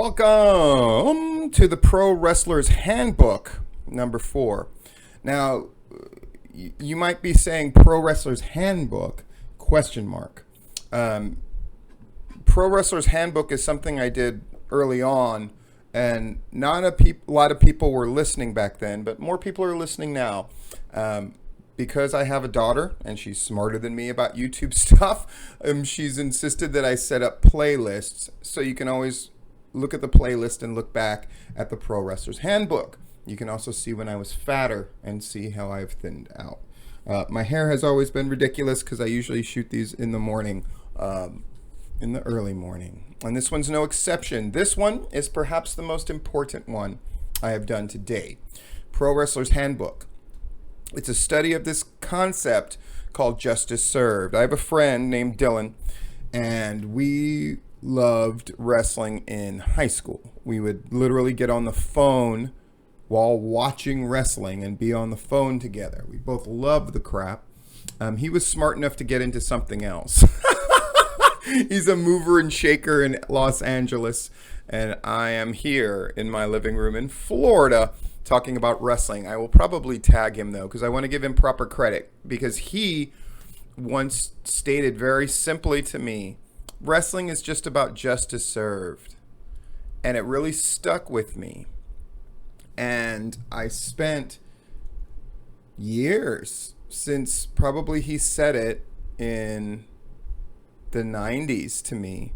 Welcome to the Pro Wrestler's Handbook, number 4. Now, you might be saying Pro Wrestler's Handbook, question mark. Pro Wrestler's Handbook is something I did early on, and not a lot of people were listening back then, but more people are listening now. Because I have a daughter, and she's smarter than me about YouTube stuff, she's insisted that I set up playlists, so you can always look at the playlist and look back at the Pro Wrestler's Handbook. You can also see when I was fatter and see how I've thinned out. My hair has always been ridiculous because I usually shoot these in the morning, in the early morning. And this one's no exception. This one is perhaps the most important one I have done to date. Pro Wrestler's Handbook. It's a study of this concept called justice served. I have a friend named Dylan, and we loved wrestling in high school. We would literally get on the phone while watching wrestling and be on the phone together. We both loved the crap. He was smart enough to get into something else. He's a mover and shaker in Los Angeles, and I am here in my living room in Florida talking about wrestling. I will probably tag him, though, because I want to give him proper credit, because he once stated very simply to me, wrestling is just about justice served. And it really stuck with me. And I spent years since probably he said it in the 90s to me,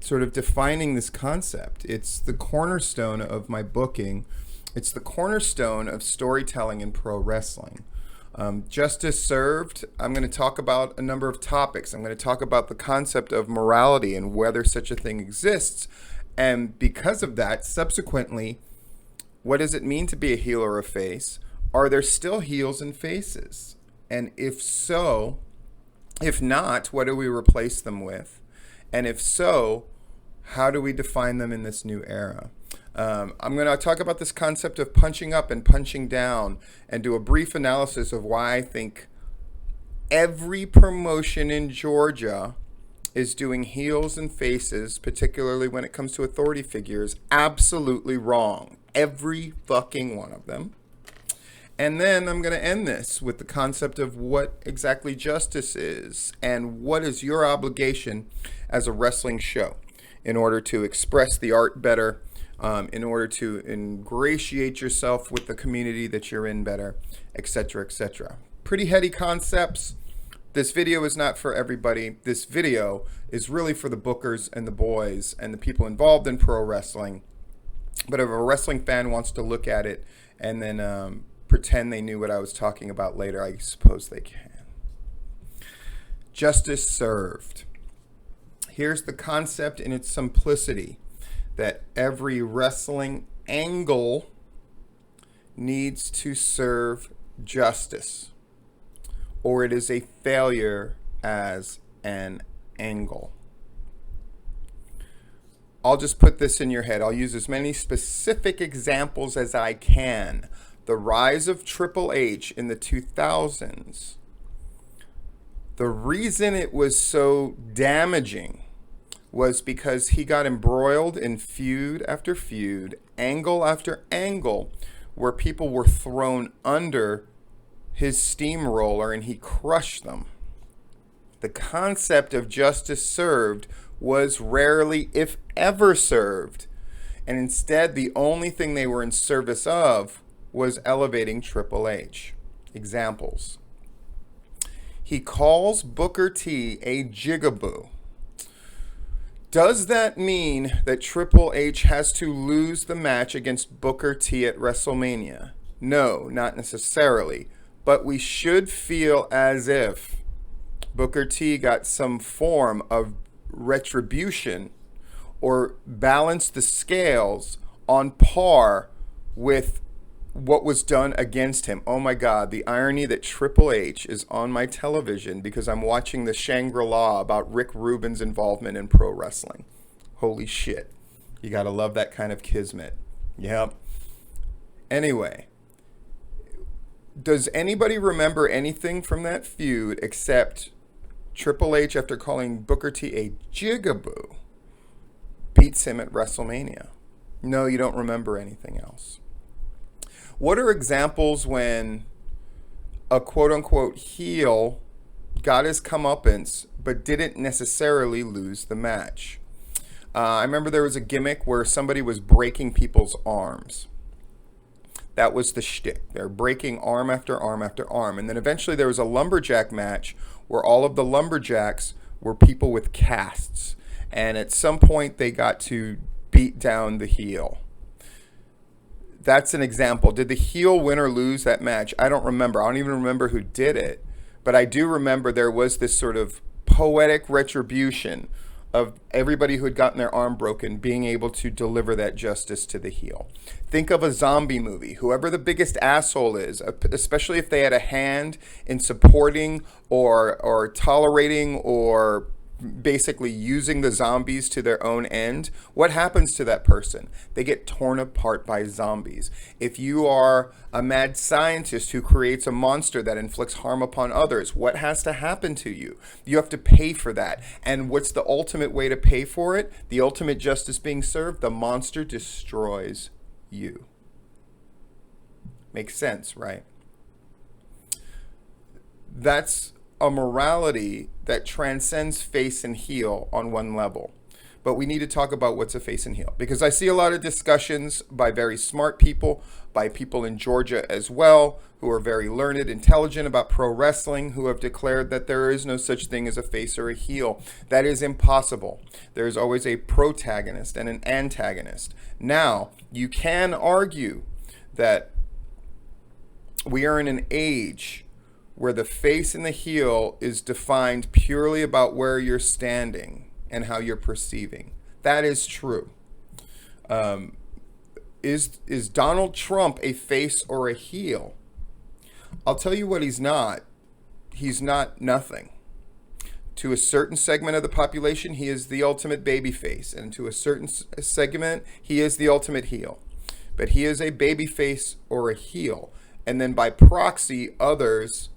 sort of defining this concept. It's the cornerstone of my booking. It's the cornerstone of storytelling in pro wrestling. Justice served, I'm going to talk about a number of topics. I'm going to talk about the concept of morality and whether such a thing exists. And because of that, subsequently, what does it mean to be a heel or a face? Are there still heels and faces? And if so, if not, what do we replace them with? And if so, how do we define them in this new era? I'm going to talk about this concept of punching up and punching down and do a brief analysis of why I think every promotion in Georgia is doing heels and faces, particularly when it comes to authority figures, absolutely wrong. Every fucking one of them. And then I'm going to end this with the concept of what exactly justice is and what is your obligation as a wrestling show in order to express the art better, in order to ingratiate yourself with the community that you're in better, etc., etc. Pretty heady concepts. This video is not for everybody. This video is really for the bookers and the boys and the people involved in pro wrestling. But if a wrestling fan wants to look at it and then pretend they knew what I was talking about later, I suppose they can. Justice served. Here's the concept in its simplicity, that every wrestling angle needs to serve justice, or it is a failure as an angle. I'll just put this in your head. I'll use as many specific examples as I can. The rise of Triple H in the 2000s. The reason it was so damaging was because he got embroiled in feud after feud, angle after angle, where people were thrown under his steamroller and he crushed them. The concept of justice served was rarely, if ever, served. And instead, the only thing they were in service of was elevating Triple H. Examples. He calls Booker T a jigaboo. Does that mean that Triple H has to lose the match against Booker T at WrestleMania? No, not necessarily. But we should feel as if Booker T got some form of retribution or balanced the scales on par with what was done against him. Oh my God, the irony that Triple H is on my television because I'm watching the Shangri-La about Rick Rubin's involvement in pro wrestling. Holy shit. You gotta love that kind of kismet. Yep. Anyway, does anybody remember anything from that feud except Triple H, after calling Booker T a jigaboo, beats him at WrestleMania. No, you don't remember anything else. What are examples when a quote-unquote heel got his comeuppance but didn't necessarily lose the match? I remember there was a gimmick where somebody was breaking people's arms. That was the shtick. They're breaking arm after arm after arm. And then eventually there was a lumberjack match where all of the lumberjacks were people with casts. And at some point they got to beat down the heel. That's an example. Did the heel win or lose that match? I don't remember. I don't even remember who did it. But I do remember there was this sort of poetic retribution of everybody who had gotten their arm broken being able to deliver that justice to the heel. Think of a zombie movie. Whoever the biggest asshole is, especially if they had a hand in supporting or tolerating or basically using the zombies to their own end, what happens to that person? They get torn apart by zombies. If you are a mad scientist who creates a monster that inflicts harm upon others, what has to happen to you? You have to pay for that. And what's the ultimate way to pay for it? The ultimate justice being served? The monster destroys you. Makes sense, right? That's a morality that transcends face and heel on one level. But we need to talk about what's a face and heel, because I see a lot of discussions by very smart people, by people in Georgia as well, who are very learned, intelligent about pro wrestling, who have declared that there is no such thing as a face or a heel. That is impossible. There is always a protagonist and an antagonist. Now, you can argue that we are in an age where the face and the heel is defined purely about where you're standing and how you're perceiving. That is true. Is Donald Trump a face or a heel? I'll tell you what he's not. He's not nothing. To a certain segment of the population, he is the ultimate babyface, and to a certain segment, he is the ultimate heel. But he is a babyface or a heel, and then by proxy, others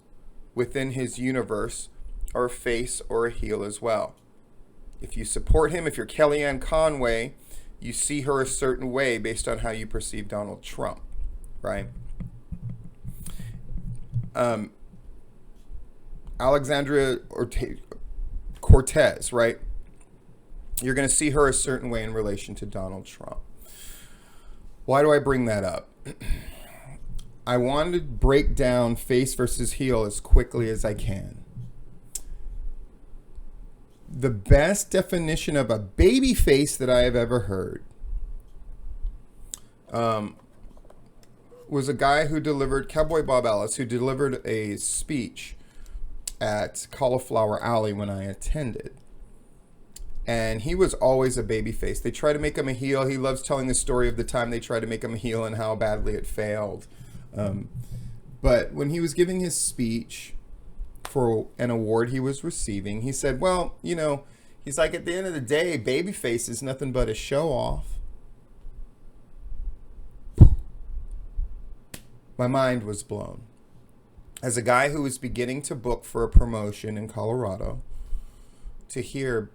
within his universe are a face or a heel as well. If you support him, if you're Kellyanne Conway, you see her a certain way based on how you perceive Donald Trump, right? Alexandria Cortez, right? You're going to see her a certain way in relation to Donald Trump. Why do I bring that up? I wanted to break down face versus heel as quickly as I can. The best definition of a baby face that I have ever heard was a guy who delivered, Cowboy Bob Ellis, who delivered a speech at Cauliflower Alley when I attended. And he was always a baby face. They try to make him a heel. He loves telling the story of the time they tried to make him a heel and how badly it failed. But when he was giving his speech for an award he was receiving, he said, well, you know, he's like, at the end of the day, babyface is nothing but a show off. My mind was blown. As a guy who was beginning to book for a promotion in Colorado, to hear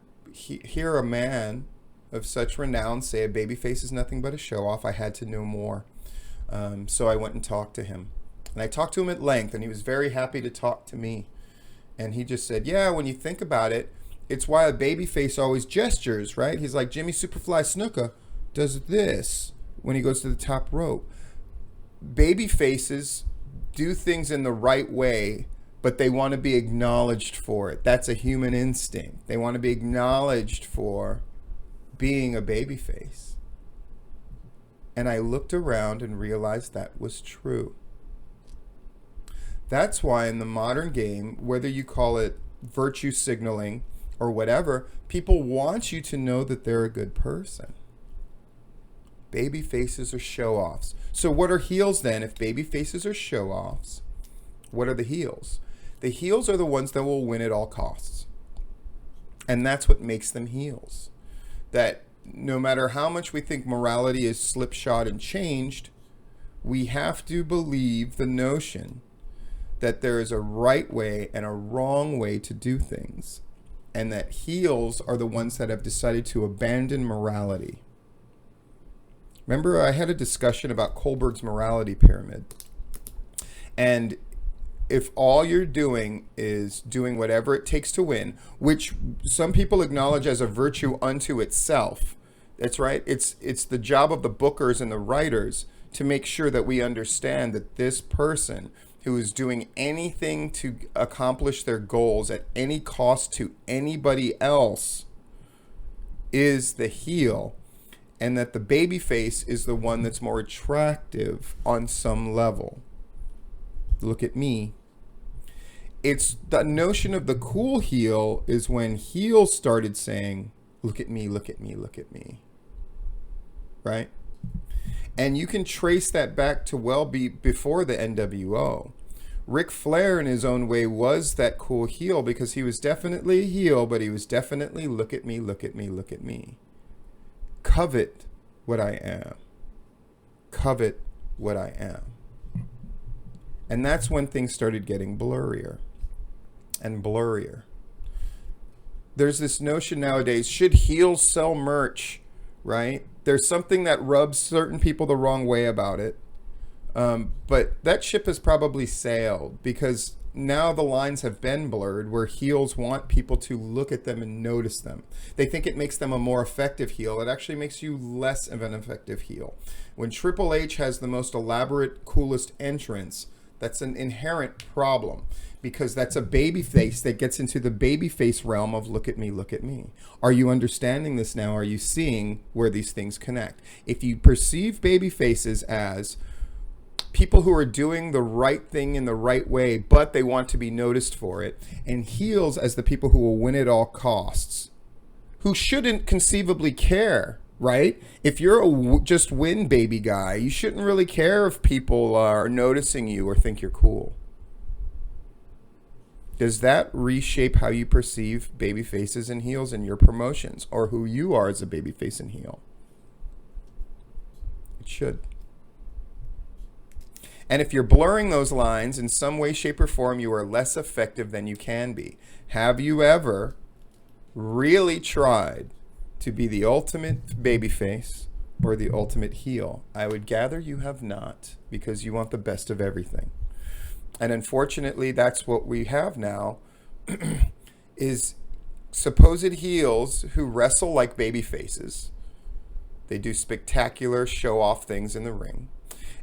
a man of such renown say a babyface is nothing but a show off, I had to know more. So I went and talked to him. And I talked to him at length, and he was very happy to talk to me. And he just said, yeah, when you think about it, it's why a babyface always gestures, right? He's like Jimmy Superfly Snuka does this when he goes to the top rope. Babyfaces do things in the right way, but they want to be acknowledged for it. That's a human instinct. They want to be acknowledged for being a babyface. And I looked around and realized that was true. That's why in the modern game, whether you call it virtue signaling or whatever, people want you to know that they're a good person. Baby faces are show-offs. So what are heels then? If baby faces are show-offs, what are the heels? The heels are the ones that will win at all costs. And that's what makes them heels. That no matter how much we think morality is slipshod and changed, we have to believe the notion that there is a right way and a wrong way to do things. and that heels are the ones that have decided to abandon morality. Remember, I had a discussion about Kohlberg's morality pyramid. And if all you're doing is doing whatever it takes to win, which some people acknowledge as a virtue unto itself, that's right. It's the job of the bookers and the writers to make sure that we understand that this person who is doing anything to accomplish their goals at any cost to anybody else is the heel, and that the babyface is the one that's more attractive on some level. Look at me. It's the notion of the cool heel is when heels started saying, look at me, look at me, look at me. Right? And you can trace that back to before the NWO. Ric Flair in his own way was that cool heel because he was definitely a heel, but he was definitely look at me, look at me, look at me. Covet what I am. Covet what I am. And that's when things started getting blurrier and blurrier. There's this notion nowadays, should heels sell merch, right? There's something that rubs certain people the wrong way about it. But that ship has probably sailed because now the lines have been blurred where heels want people to look at them and notice them. They think it makes them a more effective heel. It actually makes you less of an effective heel. When Triple H has the most elaborate, coolest entrance, that's an inherent problem because that's a babyface that gets into the babyface realm of look at me, look at me. Are you understanding this now? Are you seeing where these things connect? If you perceive babyfaces as people who are doing the right thing in the right way, but they want to be noticed for it, and heels as the people who will win at all costs, who shouldn't conceivably care, right? If you're a just win baby guy, you shouldn't really care if people are noticing you or think you're cool. Does that reshape how you perceive baby faces and heels in your promotions or who you are as a baby face and heel? It should. And if you're blurring those lines in some way, shape, or form, you are less effective than you can be. Have you ever really tried to be the ultimate babyface or the ultimate heel? I would gather you have not, because you want the best of everything. And unfortunately, that's what we have now, is supposed heels who wrestle like babyfaces. They do spectacular show-off things in the ring.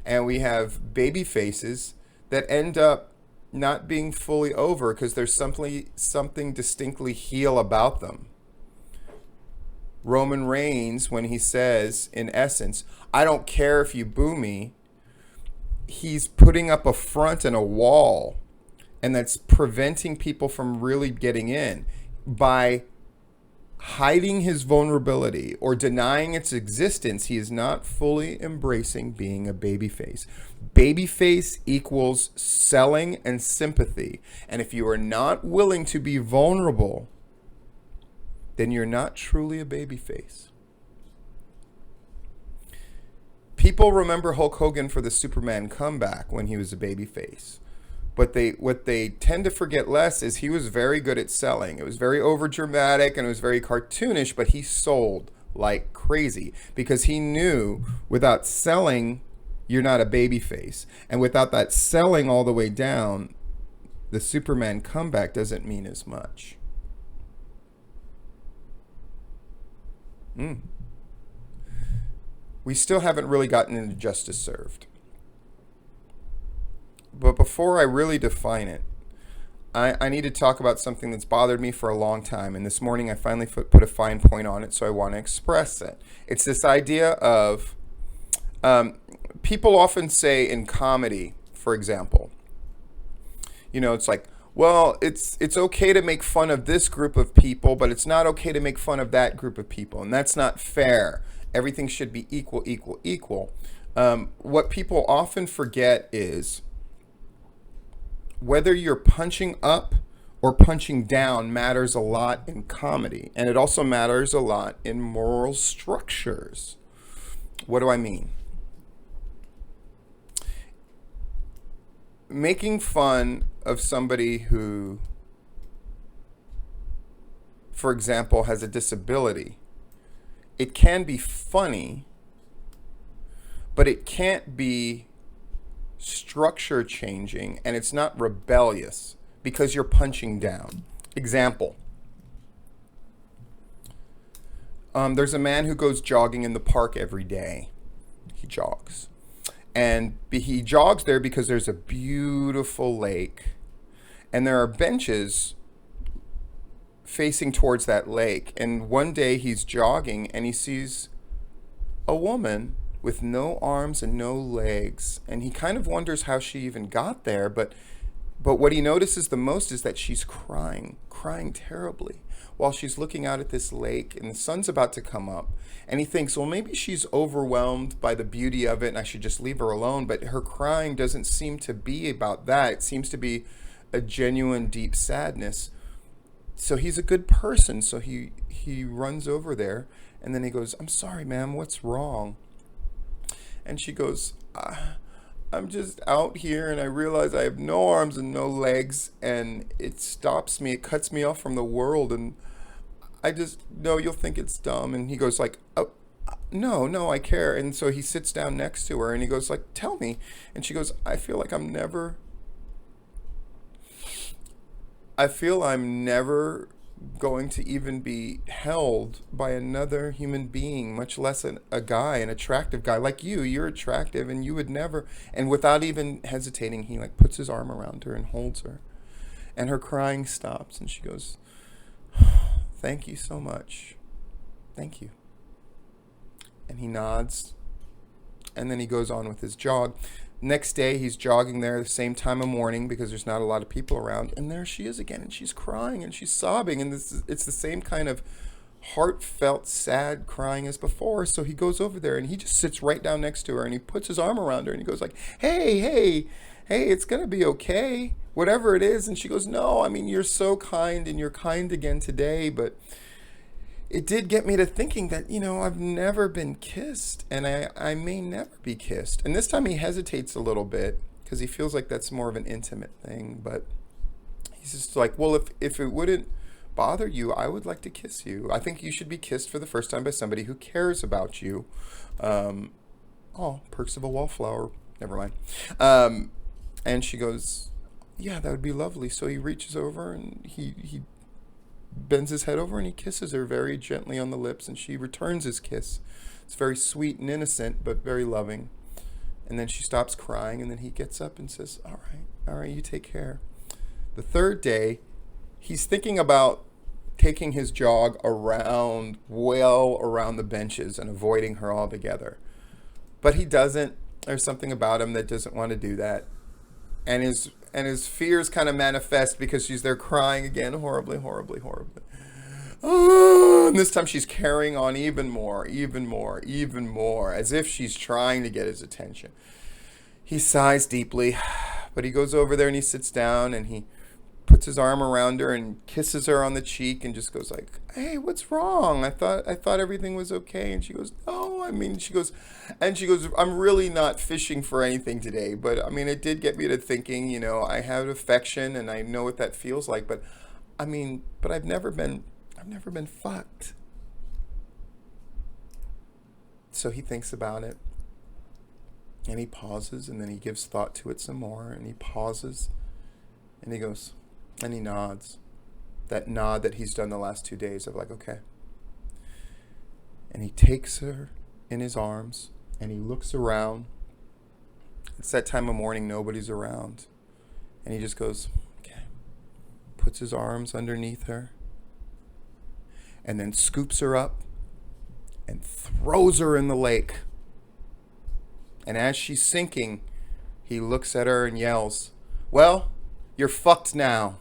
And we have babyfaces that end up not being fully over because there's something distinctly heel about them. Roman Reigns, when he says, in essence, I don't care if you boo me, he's putting up a front and a wall, and that's preventing people from really getting in by hiding his vulnerability or denying its existence. He is not fully embracing being a babyface. Babyface equals selling and sympathy, and if you are not willing to be vulnerable, then you're not truly a babyface. People remember Hulk Hogan for the Superman comeback when he was a babyface. But what they tend to forget less is he was very good at selling. It was very overdramatic and it was very cartoonish, but he sold like crazy because he knew without selling, you're not a babyface. And without that selling all the way down, the Superman comeback doesn't mean as much. We still haven't really gotten into justice served. But before I really define it, I need to talk about something that's bothered me for a long time. And this morning I finally put a fine point on it, so I want to express it. It's this idea of people often say in comedy, for example, you know, it's like, well, it's okay to make fun of this group of people, but it's not okay to make fun of that group of people. And that's not fair. Everything should be equal, equal, equal. What people often forget is whether you're punching up or punching down matters a lot in comedy. And it also matters a lot in moral structures. What do I mean? Making fun of somebody who for example, has a disability, it can be funny, but it can't be structure changing, and it's not rebellious because you're punching down. Example. There's a man who goes jogging in the park every day. He jogs. And he jogs there because there's a beautiful lake. And there are benches facing towards that lake. And one day he's jogging and he sees a woman with no arms and no legs. And he kind of wonders how she even got there. But what he notices the most is that she's crying terribly, while she's looking out at this lake, and the sun's about to come up. And he thinks, well, maybe she's overwhelmed by the beauty of it and I should just leave her alone. But her crying doesn't seem to be about that. It seems to be a genuine, deep sadness. So he's a good person. So he runs over there, and then he goes, I'm sorry, ma'am, what's wrong? And she goes, I'm just out here and I realize I have no arms and no legs, and it stops me, it cuts me off from the world, and I just know you'll think it's dumb. And he goes like, oh, no, I care. And so he sits down next to her and he goes like, tell me. And she goes, I feel I'm never going to even be held by another human being, much less a guy, an attractive guy like you. You're attractive, and you would never. And without even hesitating, he like puts his arm around her and holds her, and her crying stops, and she goes, thank you so much, thank you. And he nods, and then he goes on with his jog. Next day, he's jogging there the same time of morning because there's not a lot of people around. And there she is again, and she's crying and she's sobbing. And it's the same kind of heartfelt, sad crying as before. So he goes over there and he just sits right down next to her and he puts his arm around her and he goes like, hey, it's going to be okay, whatever it is. And she goes, no, I mean, you're so kind and you're kind again today. But it did get me to thinking that, I've never been kissed, and I may never be kissed. And this time he hesitates a little bit because he feels like that's more of an intimate thing. But he's just like, well, if it wouldn't bother you, I would like to kiss you. I think you should be kissed for the first time by somebody who cares about you. Perks of a wallflower. Never mind. And she goes, yeah, that would be lovely. So he reaches over and he bends his head over and he kisses her very gently on the lips, and she returns his kiss. It's very sweet and innocent, but very loving. And then she stops crying, and then he gets up and says, all right, you take care. The third day, he's thinking about taking his jog around the benches and avoiding her altogether. But he doesn't. There's something about him that doesn't want to do that. And his fears kind of manifest because she's there crying again, horribly. Oh, and this time she's carrying on even more, as if she's trying to get his attention. He sighs deeply, but he goes over there and he sits down and he puts his arm around her and kisses her on the cheek and just goes like, hey, what's wrong? I thought everything was okay. And she goes, no, she goes, I'm really not fishing for anything today, but it did get me to thinking, I have affection and I know what that feels like, but I've never been fucked. So he thinks about it and he pauses, and then he gives thought to it some more, and he pauses and he goes, and he nods. That nod that he's done the last 2 days of like, okay. And he takes her in his arms and he looks around. It's that time of morning, nobody's around. And he just goes, okay. Puts his arms underneath her and then scoops her up and throws her in the lake. And as she's sinking, he looks at her and yells, well, you're fucked now.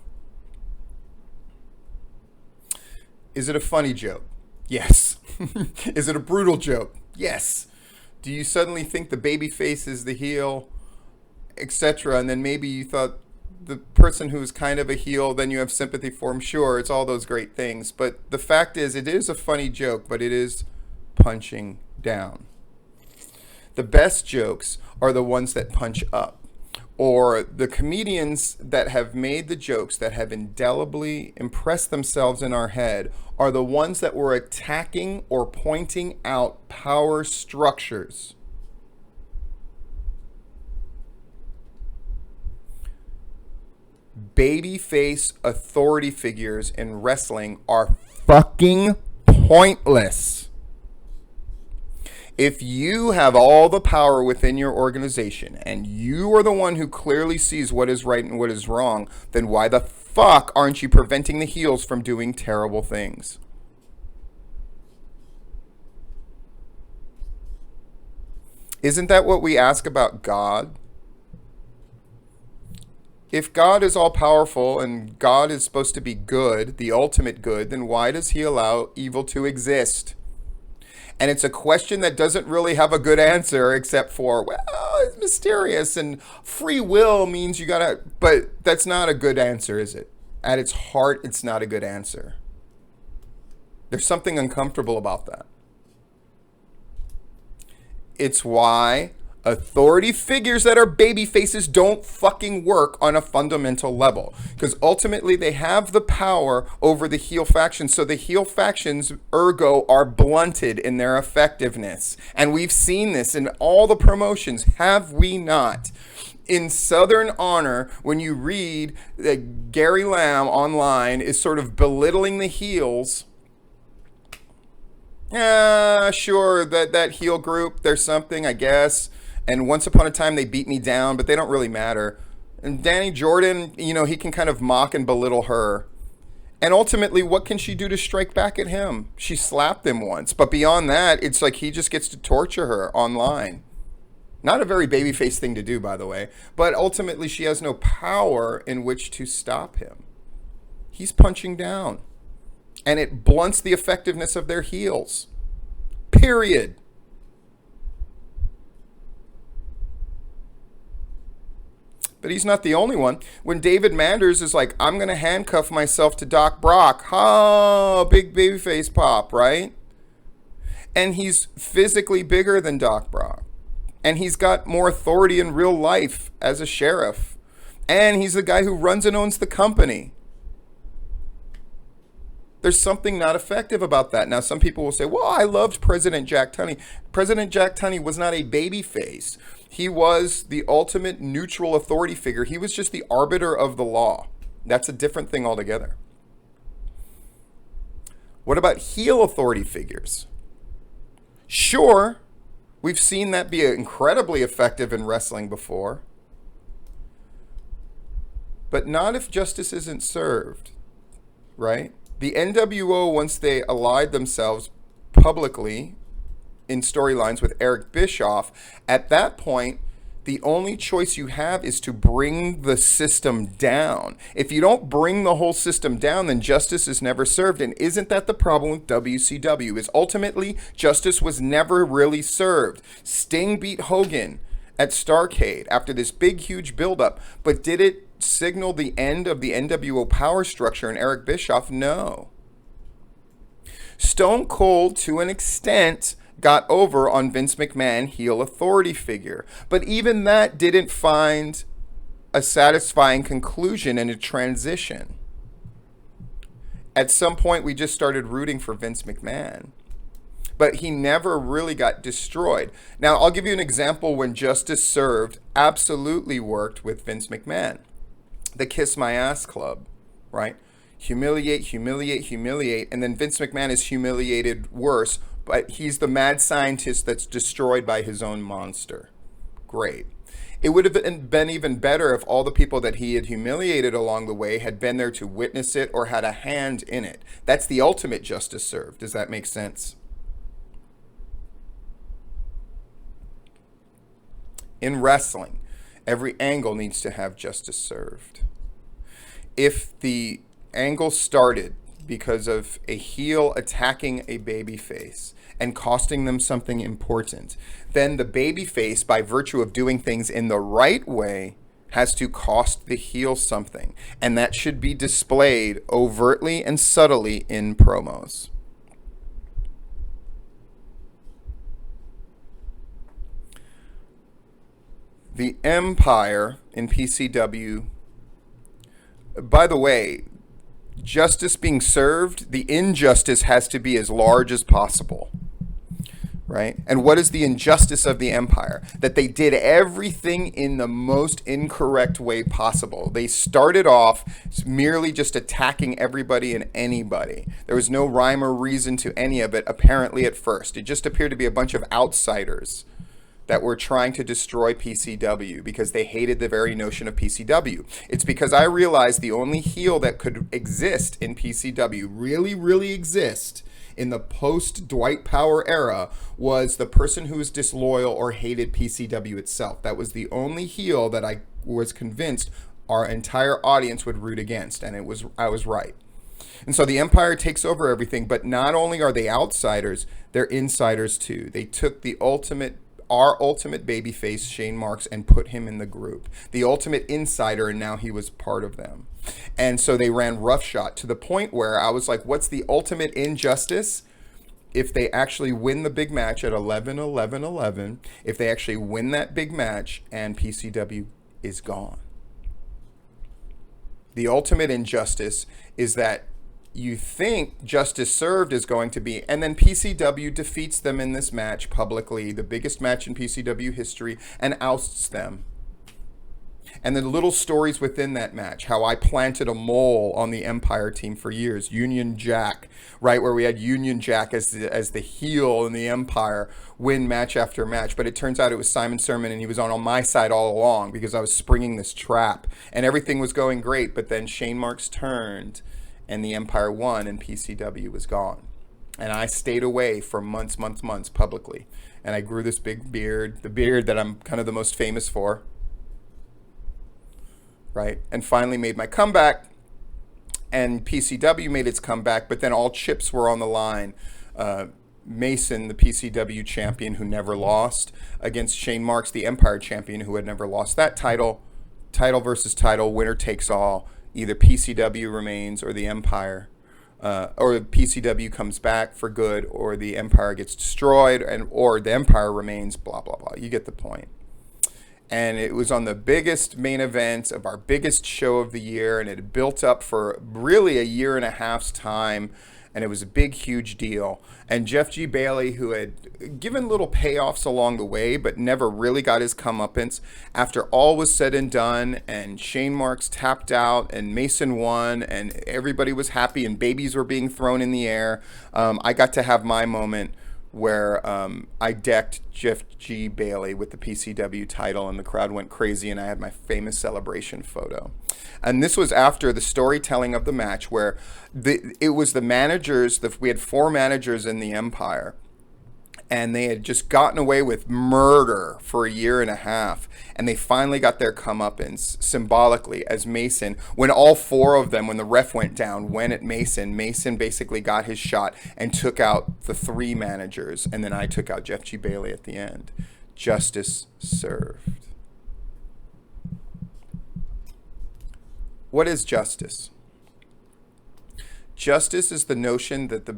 Is it a funny joke? Yes. Is it a brutal joke? Yes. Do you suddenly think the babyface is the heel, etc., and then maybe you thought the person who's kind of a heel, then you have sympathy for him? Sure, it's all those great things. But the fact is, it is a funny joke, but it is punching down. The best jokes are the ones that punch up, or the comedians that have made the jokes that have indelibly impressed themselves in our head are the ones that were attacking or pointing out power structures. Babyface authority figures in wrestling are fucking pointless. If you have all the power within your organization and you are the one who clearly sees what is right and what is wrong, then why the fuck aren't you preventing the heels from doing terrible things? Isn't that what we ask about God? If God is all powerful and God is supposed to be good, the ultimate good, then why does he allow evil to exist? And it's a question that doesn't really have a good answer except for, well, it's mysterious and free will means you gotta, but that's not a good answer, is it? At its heart, it's not a good answer. There's something uncomfortable about that. It's why authority figures that are baby faces don't fucking work on a fundamental level, because ultimately they have the power over the heel factions, so the heel factions ergo are blunted in their effectiveness. And we've seen this in all the promotions, have we not? In Southern Honor, when you read that Gary Lamb online is sort of belittling the heels, sure, that heel group, there's something, I guess. And once upon a time, they beat me down, but they don't really matter. And Danny Jordan, he can kind of mock and belittle her. And ultimately, what can she do to strike back at him? She slapped him once. But beyond that, it's like he just gets to torture her online. Not a very babyface thing to do, by the way. But ultimately, she has no power in which to stop him. He's punching down. And it blunts the effectiveness of their heels. Period. But he's not the only one. When David Manders is like, I'm going to handcuff myself to Doc Brock. Oh, big babyface pop, right? And he's physically bigger than Doc Brock. And he's got more authority in real life as a sheriff. And he's the guy who runs and owns the company. There's something not effective about that. Now, some people will say, well, I loved President Jack Tunney. President Jack Tunney was not a babyface. He was the ultimate neutral authority figure. He was just the arbiter of the law. That's a different thing altogether. What about heel authority figures? Sure, we've seen that be incredibly effective in wrestling before. But not if justice isn't served, right? The NWO, once they allied themselves publicly in storylines with Eric Bischoff, at that point, the only choice you have is to bring the system down. If you don't bring the whole system down, then justice is never served. And isn't that the problem with WCW? Is ultimately, justice was never really served. Sting beat Hogan at Starrcade after this big, huge buildup, but did it signal the end of the NWO power structure and Eric Bischoff? No. Stone Cold, to an extent, got over on Vince McMahon, heel authority figure. But even that didn't find a satisfying conclusion in a transition. At some point, we just started rooting for Vince McMahon. But he never really got destroyed. Now, I'll give you an example when justice served absolutely worked with Vince McMahon. The Kiss My Ass Club, right? Humiliate, humiliate, humiliate, and then Vince McMahon is humiliated worse, but he's the mad scientist that's destroyed by his own monster. Great. It would have been even better if all the people that he had humiliated along the way had been there to witness it or had a hand in it. That's the ultimate justice served. Does that make sense? In wrestling, every angle needs to have justice served. If the angle started because of a heel attacking a babyface and costing them something important, then the babyface, by virtue of doing things in the right way, has to cost the heel something. And that should be displayed overtly and subtly in promos. The Empire in PCW, by the way, justice being served, the injustice has to be as large as possible. Right? And what is the injustice of the Empire? That they did everything in the most incorrect way possible. They started off merely just attacking everybody and anybody. There was no rhyme or reason to any of it, apparently, at first. It just appeared to be a bunch of outsiders that were trying to destroy PCW because they hated the very notion of PCW. It's because I realized the only heel that could exist in PCW, really exist, in the post-Dwight Power era, was the person who was disloyal or hated PCW itself. That was the only heel that I was convinced our entire audience would root against, and I was right. And so the Empire takes over everything, but not only are they outsiders, they're insiders too. They took our ultimate babyface, Shane Marks, and put him in the group. The ultimate insider, and now he was part of them. And so they ran roughshod to the point where I was like, what's the ultimate injustice? If they actually win the big match at 11-11-11, if they actually win that big match and PCW is gone. The ultimate injustice is that you think justice served is going to be, and then PCW defeats them in this match publicly, the biggest match in PCW history, and ousts them. And the little stories within that match, how I planted a mole on the Empire team for years, Union Jack, right, where we had Union Jack as the heel in the Empire win match after match. But it turns out it was Simon Sermon, and he was on my side all along because I was springing this trap. And everything was going great, but then Shane Marks turned, and the Empire won, and PCW was gone. And I stayed away for months publicly. And I grew this big beard, the beard that I'm kind of the most famous for. Right? And finally made my comeback, and PCW made its comeback, but then all chips were on the line. Mason, the PCW champion who never lost, against Shane Marks, the Empire champion who had never lost that title. Title versus title, winner takes all. Either PCW remains or the Empire, or PCW comes back for good, or the Empire gets destroyed, or the Empire remains, blah, blah, blah. You get the point. And it was on the biggest main event of our biggest show of the year, and it had built up for really a year and a half's time, and it was a big, huge deal. And Jeff G. Bailey, who had given little payoffs along the way, but never really got his comeuppance, after all was said and done, and Shane Marks tapped out, and Mason won, and everybody was happy, and babies were being thrown in the air, I got to have my moment where I decked Jeff G. Bailey with the PCW title, and the crowd went crazy, and I had my famous celebration photo. And this was after the storytelling of the match, where it was the managers, we had 4 managers in the Empire, and they had just gotten away with murder for a year and a half, and they finally got their comeuppance symbolically as Mason, when all 4 of them, when the ref went down, went at Mason basically got his shot and took out the 3 managers, and then I took out Jeff G. Bailey at the end. Justice served. What is justice? Justice is the notion that the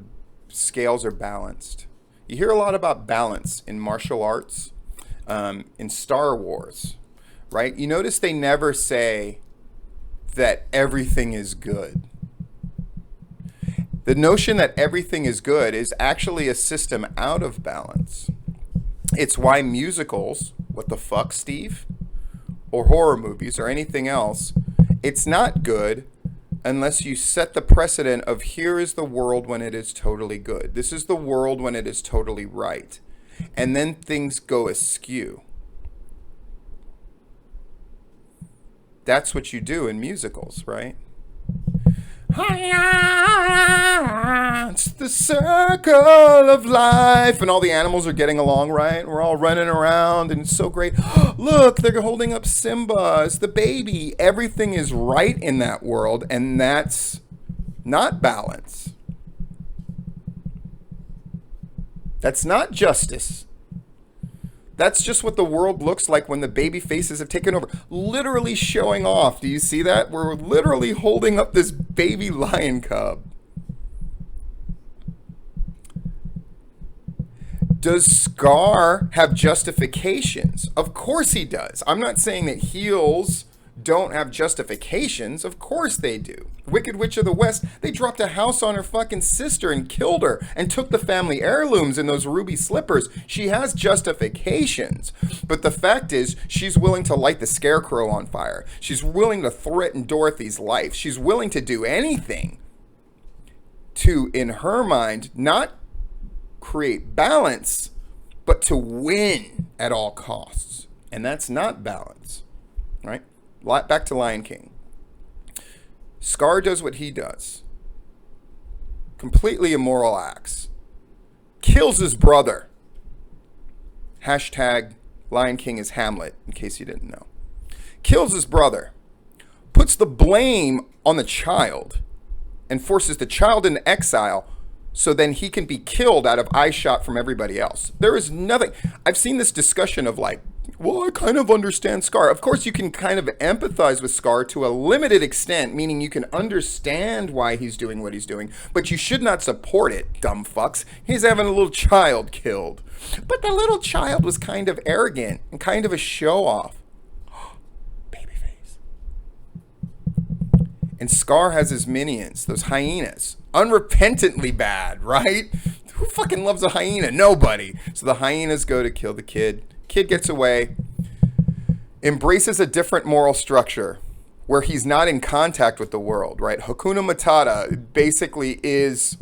scales are balanced. You hear a lot about balance in martial arts, in Star Wars, right? You notice they never say that everything is good. The notion that everything is good is actually a system out of balance. It's why musicals, what the fuck, Steve? Or horror movies or anything else, it's not good unless you set the precedent of here is the world when it is totally good. This is the world when it is totally right. And then things go askew. That's what you do in musicals, right? It's the circle of life, and all the animals are getting along, right? We're all running around, and it's so great. Look, they're holding up Simba as the baby. Everything is right in that world, and that's not balance. That's not justice. That's just what the world looks like when the baby faces have taken over. Literally showing off. Do you see that? We're literally holding up this baby lion cub. Does Scar have justifications? Of course he does. I'm not saying that heels don't have justifications. Of course they do. Wicked Witch of the West, they dropped a house on her fucking sister and killed her and took the family heirlooms and those ruby slippers. She has justifications. But the fact is, she's willing to light the Scarecrow on fire. She's willing to threaten Dorothy's life. She's willing to do anything to, in her mind, not create balance, but to win at all costs. And that's not balance, right? Back to Lion King. Scar does what he does. Completely immoral acts. Kills his brother. Hashtag Lion King is Hamlet, in case you didn't know. Kills his brother. Puts the blame on the child and forces the child into exile so then he can be killed out of eye shot from everybody else. There is nothing. I've seen this discussion of like, well, I kind of understand Scar. Of course, you can kind of empathize with Scar to a limited extent, meaning you can understand why he's doing what he's doing, but you should not support it, dumb fucks. He's having a little child killed. But the little child was kind of arrogant and kind of a show-off. Babyface. And Scar has his minions, those hyenas. Unrepentantly bad, right? Who fucking loves a hyena? Nobody. So the hyenas go to kill the kid. Kid gets away, embraces a different moral structure where he's not in contact with the world, right? Hakuna Matata basically is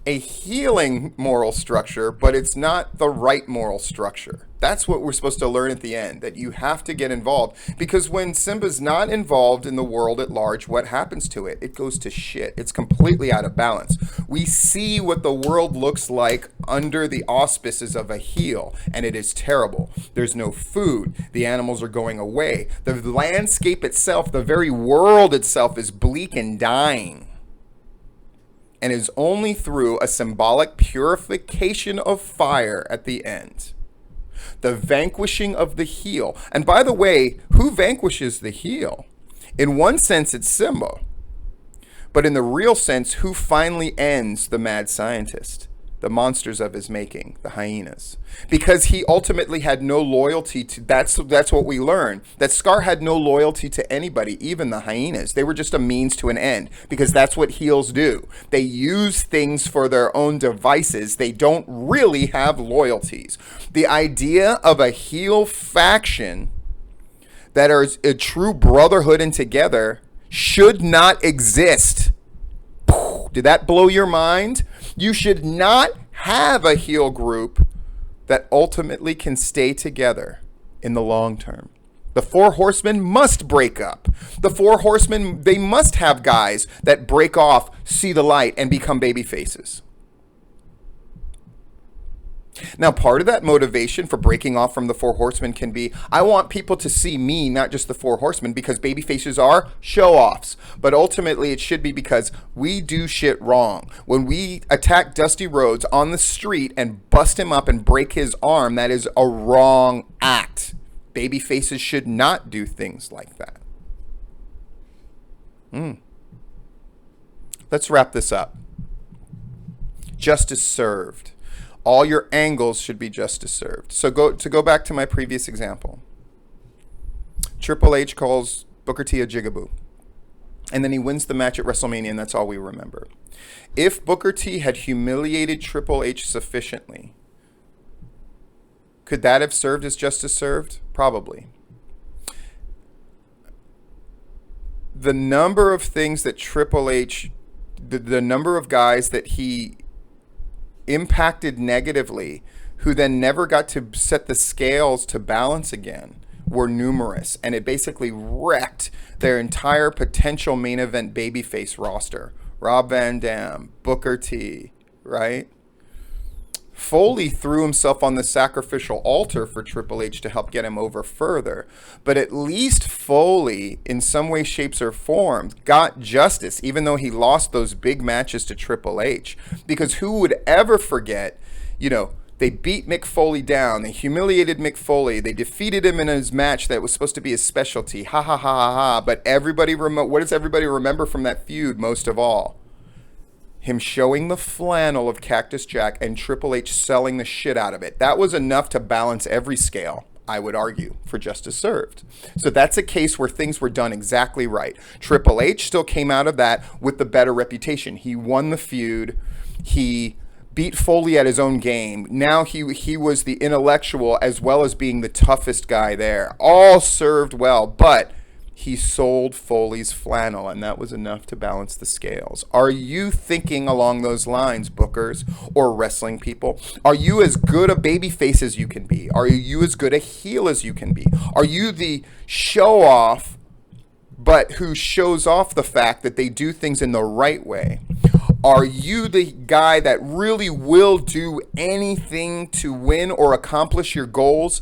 a healing moral structure, but it's not the right moral structure. That's what we're supposed to learn at the end, that you have to get involved. Because when Simba's not involved in the world at large, what happens to it? It goes to shit. It's completely out of balance. We see what the world looks like under the auspices of a heel, and it is terrible. There's no food. The animals are going away. The landscape itself, the very world itself is bleak and dying. And is only through a symbolic purification of fire at the end. The vanquishing of the heel. And by the way, who vanquishes the heel? In one sense, it's Simba. But in the real sense, who finally ends the mad scientist? The monsters of his making, the hyenas. Because he ultimately had no loyalty to, that's what we learn. That Scar had no loyalty to anybody, even the hyenas. They were just a means to an end, because that's what heels do. They use things for their own devices. They don't really have loyalties. The idea of a heel faction that are a true brotherhood and together should not exist. Did that blow your mind? You should not have a heel group that ultimately can stay together in the long term. The Four Horsemen must break up. The Four Horsemen, they must have guys that break off, see the light, and become baby faces. Now, part of that motivation for breaking off from the Four Horsemen can be, I want people to see me, not just the Four Horsemen, because baby faces are show-offs. But ultimately, it should be because we do shit wrong. When we attack Dusty Rhodes on the street and bust him up and break his arm, that is a wrong act. Baby faces should not do things like that. Let's wrap this up. Justice served. All your angles should be justice served. So go back to my previous example. Triple H calls Booker T a jigaboo. And then he wins the match at WrestleMania, and that's all we remember. If Booker T had humiliated Triple H sufficiently, could that have served as justice served? Probably. The number of things that Triple H, the number of guys that he impacted negatively, who then never got to set the scales to balance again, were numerous, and it basically wrecked their entire potential main event babyface roster. Rob Van Dam, Booker T, right? Foley threw himself on the sacrificial altar for Triple H to help get him over further. But at least Foley, in some way, shapes, or forms, got justice, even though he lost those big matches to Triple H. Because who would ever forget, they beat Mick Foley down. They humiliated Mick Foley. They defeated him in his match that was supposed to be his specialty. Ha, ha, ha, ha, ha. But what does everybody remember from that feud most of all? him showing the flannel of Cactus Jack and Triple H selling the shit out of it. That was enough to balance every scale, I would argue, for Justice Served. So that's a case where things were done exactly right. Triple H still came out of that with the better reputation. He won the feud. He beat Foley at his own game. Now he was the intellectual as well as being the toughest guy there. All served well, but he sold Foley's flannel, and that was enough to balance the scales. Are you thinking along those lines, bookers or wrestling people? Are you as good a babyface as you can be? Are you as good a heel as you can be? Are you the show-off, but who shows off the fact that they do things in the right way? Are you the guy that really will do anything to win or accomplish your goals?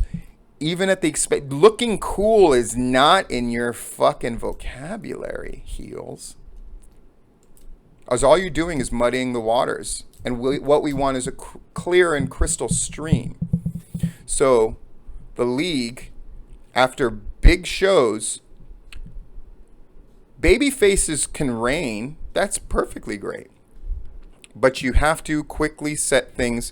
Even at the expense, looking cool is not in your fucking vocabulary, heels. As all you're doing is muddying the waters. And what we want is a clear and crystal stream. So the league, after big shows, babyfaces can reign. That's perfectly great. But you have to quickly set things,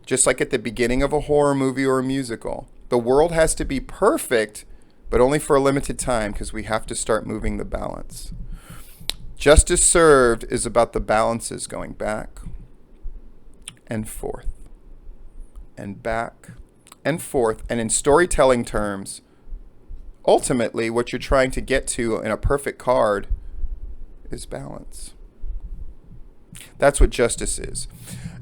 just like at the beginning of a horror movie or a musical. The world has to be perfect, but only for a limited time, because we have to start moving the balance. Justice Served is about the balances going back and forth and back and forth. And in storytelling terms, ultimately what you're trying to get to in a perfect card is balance. That's what justice is.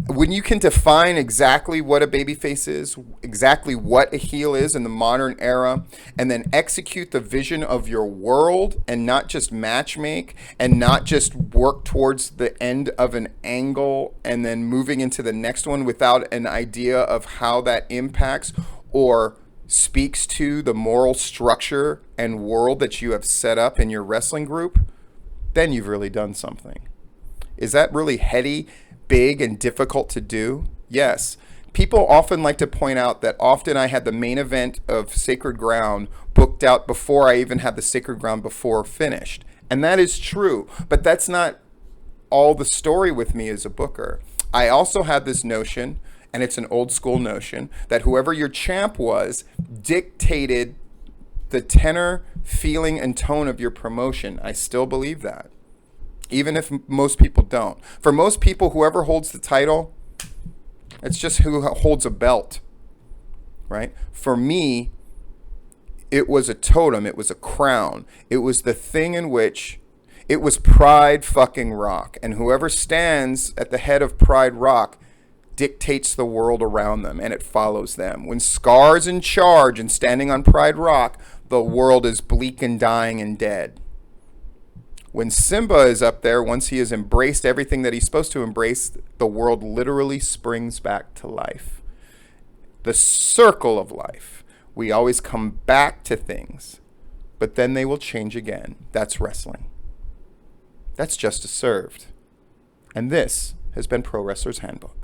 When you can define exactly what a babyface is, exactly what a heel is in the modern era, and then execute the vision of your world and not just matchmake and not just work towards the end of an angle and then moving into the next one without an idea of how that impacts or speaks to the moral structure and world that you have set up in your wrestling group, then you've really done something. Is that really heady, big, and difficult to do? Yes. People often like to point out that often I had the main event of Sacred Ground booked out before I even had the Sacred Ground before finished. And that is true. But that's not all the story with me as a booker. I also had this notion, and it's an old school notion, that whoever your champ was dictated the tenor, feeling, and tone of your promotion. I still believe that, even if most people don't. For most people, whoever holds the title, it's just who holds a belt, right? For me, it was a totem. It was a crown. It was the thing in which it was Pride fucking Rock. And whoever stands at the head of Pride Rock dictates the world around them, and it follows them. When Scar's in charge and standing on Pride Rock, the world is bleak and dying and dead. When Simba is up there, once he has embraced everything that he's supposed to embrace, the world literally springs back to life. The circle of life. We always come back to things, but then they will change again. That's wrestling. That's Justice Served. And this has been Pro Wrestler's Handbook.